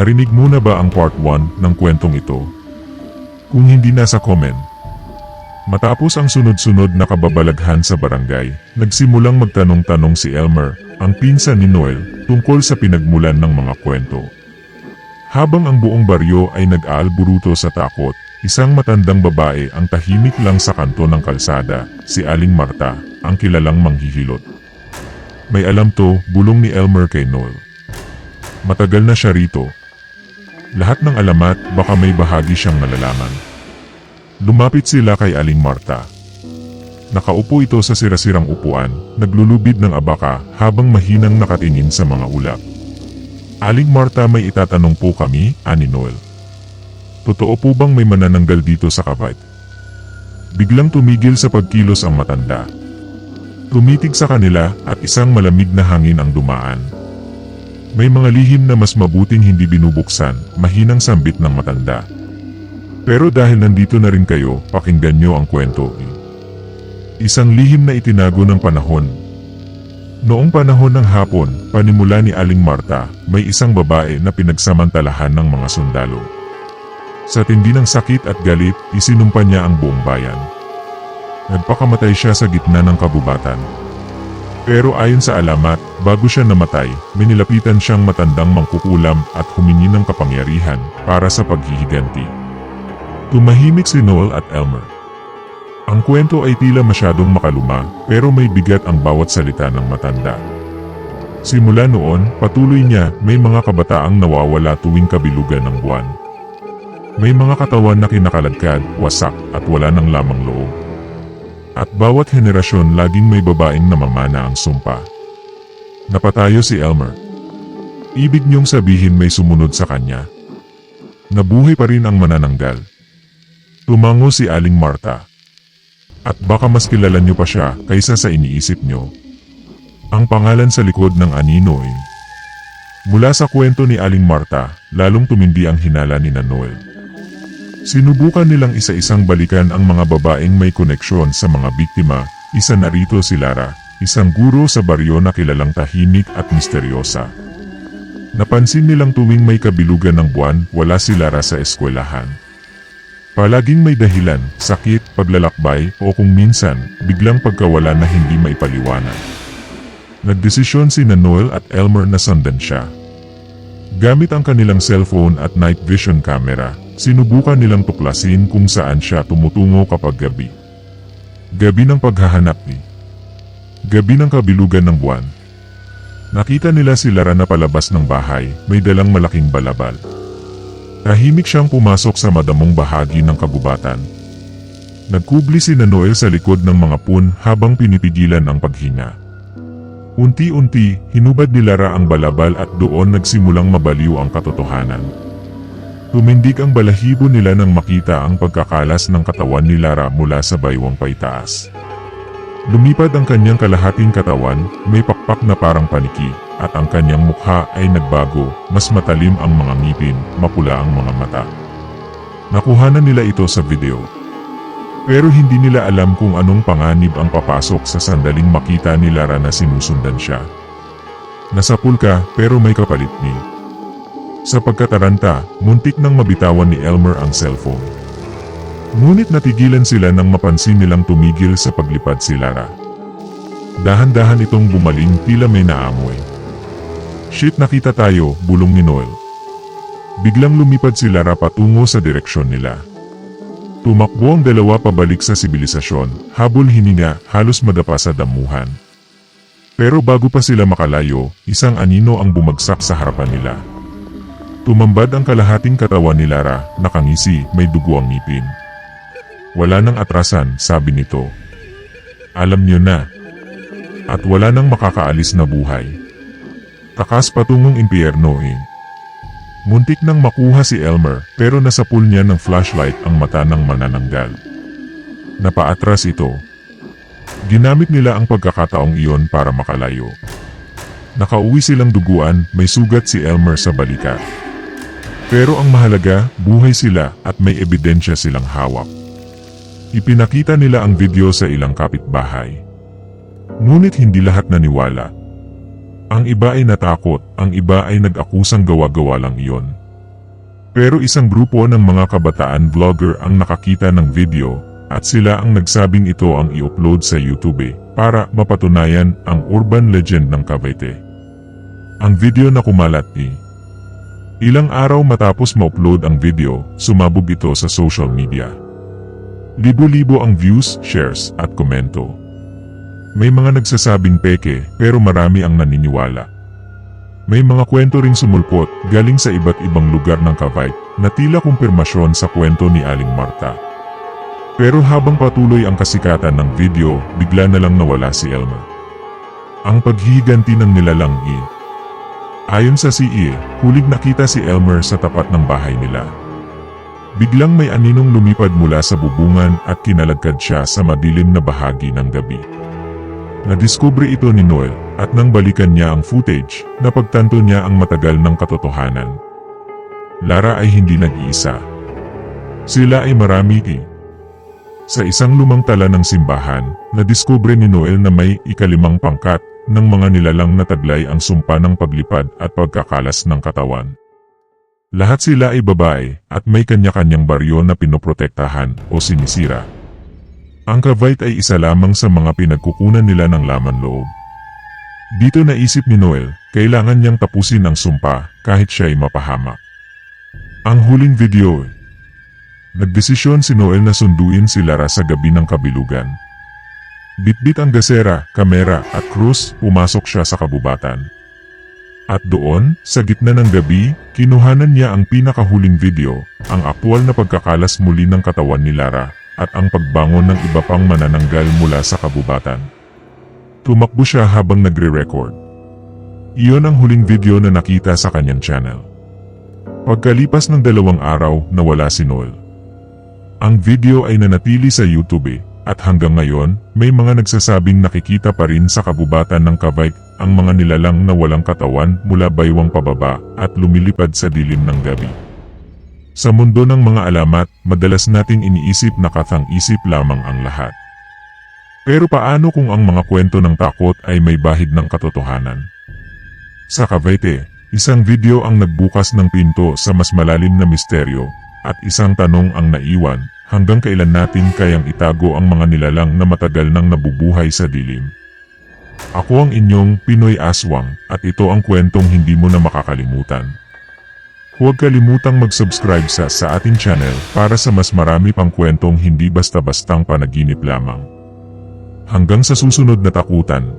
Narinig mo na ba ang part 1 ng kwentong ito? Kung hindi, nasa comment. Matapos ang sunod-sunod na kababalaghan sa barangay, nagsimulang magtanong-tanong si Elmer, ang pinsan ni Noel, tungkol sa pinagmulan ng mga kwento. Habang ang buong baryo ay nag-aalburuto sa takot, isang matandang babae ang tahimik lang sa kanto ng kalsada, si Aling Marta, ang kilalang manghihilot. May alam to, bulong ni Elmer kay Noel. Matagal na siya rito. Lahat ng alamat, baka may bahagi siyang nalalaman. Lumapit sila kay Aling Marta. Nakaupo ito sa sirasirang upuan, naglulubid ng abaka habang mahinang nakatingin sa mga ulap. Aling Marta, may itatanong po kami, ani Noel. Totoo po bang may manananggal dito sa Cavite? Biglang tumigil sa pagkilos ang matanda. Tumitig sa kanila at isang malamig na hangin ang dumaan. May mga lihim na mas mabuting hindi binubuksan, mahinang sambit ng matanda. Pero dahil nandito na rin kayo, pakinggan nyo ang kwento. Isang lihim na itinago ng panahon. Noong panahon ng hapon, panimula ni Aling Marta, may isang babae na pinagsamantalahan ng mga sundalo. Sa tindi ng sakit at galit, isinumpa niya ang buong bayan. Nagpakamatay siya sa gitna ng kabubatan. Pero ayon sa alamat, bago siya namatay, minilapitan siyang matandang mangkukulam at humingi ng kapangyarihan para sa paghihiganti. Tumahimik si Noel at Elmer. Ang kwento ay tila masyadong makaluma, pero may bigat ang bawat salita ng matanda. Simula noon, patuloy niya, may mga kabataang nawawala tuwing kabilugan ng buwan. May mga katawan na kinakaladkad, wasak, at wala ng lamang loob. At bawat henerasyon laging may babaeng namamana ang sumpa. Napatayo si Elmer. Ibig niyong sabihin may sumunod sa kanya. Nabuhay pa rin ang manananggal. Tumango si Aling Marta. At baka mas kilala niyo pa siya kaysa sa iniisip niyo. Ang pangalan sa likod ng anino ay... Mula sa kwento ni Aling Marta, lalong tumindi ang hinala ni Noel. Sinubukan nilang isa-isang balikan ang mga babaeng may koneksyon sa mga biktima. Isa na rito si Lara, isang guro sa baryo na kilalang tahimik at misteryosa. Napansin nilang tuwing may kabilugan ng buwan, wala si Lara sa eskwelahan. Palaging may dahilan, sakit, paglalakbay, o kung minsan, biglang pagkawala na hindi maipaliwanag. Nagdesisyon si Noel at Elmer na sundan siya. Gamit ang kanilang cellphone at night vision camera, sinubukan nilang tuklasin kung saan siya tumutungo kapag gabi. Gabi ng paghahanap ni. Gabi ng kabilugan ng buwan. Nakita nila si Lara na palabas ng bahay, may dalang malaking balabal. Tahimik siyang pumasok sa madamong bahagi ng kagubatan. Nagkubli si Noel sa likod ng mga pun habang pinipigilan ang paghinga. Unti-unti, hinubad ni Lara ang balabal at doon nagsimulang mabaliw ang katotohanan. Tumindig ang balahibo nila nang makita ang pagkakalas ng katawan ni Lara mula sa baywang paitaas. Lumipad ang kanyang kalahating katawan, may pakpak na parang paniki, at ang kanyang mukha ay nagbago, mas matalim ang mga ngipin, mapula ang mga mata. Nakuhanan nila ito sa video. Pero hindi nila alam kung anong panganib ang papasok sa sandaling makita ni Lara na sinusundan siya. Nasapul ka, pero may kapalit ni. Sa pagkataranta, muntik nang mabitawan ni Elmer ang cellphone. Ngunit natigilan sila nang mapansin nilang tumigil sa paglipad si Lara. Dahan-dahan itong bumaling, tila may naamoy. Shit, nakita tayo, bulong ni Noel. Biglang lumipad si Lara patungo sa direksyon nila. Tumakbo ang dalawa pabalik sa sibilisasyon, habol hininga, halos madapa sa damuhan. Pero bago pa sila makalayo, isang anino ang bumagsak sa harapan nila. Tumambad ang kalahating katawan ni Lara, nakangisi, may dugo ang ngipin. Wala nang atrasan, sabi nito. Alam niyo na. At wala nang makakaalis na buhay. Takas patungong impyerno eh. Muntik nang makuha si Elmer, pero nasapul niya ng flashlight ang mata ng manananggal. Napaatras ito. Ginamit nila ang pagkakataong iyon para makalayo. Nakauwi silang duguan, may sugat si Elmer sa balikat. Pero ang mahalaga, buhay sila at may ebidensya silang hawak. Ipinakita nila ang video sa ilang kapitbahay. Ngunit hindi lahat naniwala. Ang iba ay natakot, ang iba ay nag-akusang gawa-gawa lang iyon. Pero isang grupo ng mga kabataan vlogger ang nakakita ng video at sila ang nagsabing ito ang i-upload sa YouTube para mapatunayan ang urban legend ng Cavite. Ang video na kumalat ilang araw matapos ma-upload ang video, sumabog ito sa social media. Libo-libo ang views, shares at komento. May mga nagsasabing peke pero marami ang naniniwala. May mga kwento ring sumulpot galing sa iba't ibang lugar ng Cavite na tila kumpirmasyon sa kwento ni Aling Marta. Pero habang patuloy ang kasikatan ng video, bigla na lang nawala si Elmer. Ang paghihiganti ng nilalang Ayon sa CE, huling nakita si Elmer sa tapat ng bahay nila. Biglang may aninong lumipad mula sa bubungan at kinalagkad siya sa madilim na bahagi ng gabi. Nadiskubre ito ni Noel at nang balikan niya ang footage, napagtanto niya ang matagal ng katotohanan. Lara ay hindi nag-iisa. Sila ay marami Sa isang lumang tala ng simbahan, nadiskubre ni Noel na may ikalimang pangkat ng mga nilalang na taglay ang sumpa ng paglipad at pagkakalas ng katawan. Lahat sila ay babae at may kanya-kanyang baryo na pinoprotektahan o sinisira. Ang Cavite ay isa lamang sa mga pinagkukunan nila ng laman loob. Dito naisip ni Noel, kailangan niyang tapusin ang sumpa kahit siya ay mapahamak. Ang huling video Nagdesisyon si Noel na sunduin si Lara sa gabi ng kabilugan. Bitbit ang gasera, kamera at krus, pumasok siya sa kabubatan. At doon, sa gitna ng gabi, kinuhanan niya ang pinakahuling video, ang aktwal na pagkakalas muli ng katawan ni Lara, at ang pagbangon ng iba pang manananggal mula sa kabubatan. Tumakbo siya habang nagre-record. Iyon ang huling video na nakita sa kanyang channel. Pagkalipas ng 2 araw, nawala si Noel. Ang video ay nanatili sa YouTube at hanggang ngayon, may mga nagsasabing nakikita pa rin sa kabubatan ng Cavite ang mga nilalang na walang katawan mula baywang pababa at lumilipad sa dilim ng gabi. Sa mundo ng mga alamat, madalas nating iniisip na kathang-isip lamang ang lahat. Pero paano kung ang mga kwento ng takot ay may bahid ng katotohanan? Sa Cavite, isang video ang nagbukas ng pinto sa mas malalim na misteryo, at isang tanong ang naiwan, hanggang kailan natin kayang itago ang mga nilalang na matagal nang nabubuhay sa dilim? Ako ang inyong Pinoy Aswang, at ito ang kwentong hindi mo na makakalimutan. Huwag kalimutang mag-subscribe sa ating channel para sa mas marami pang kwentong hindi basta-bastang panaginip lamang. Hanggang sa susunod na takutan.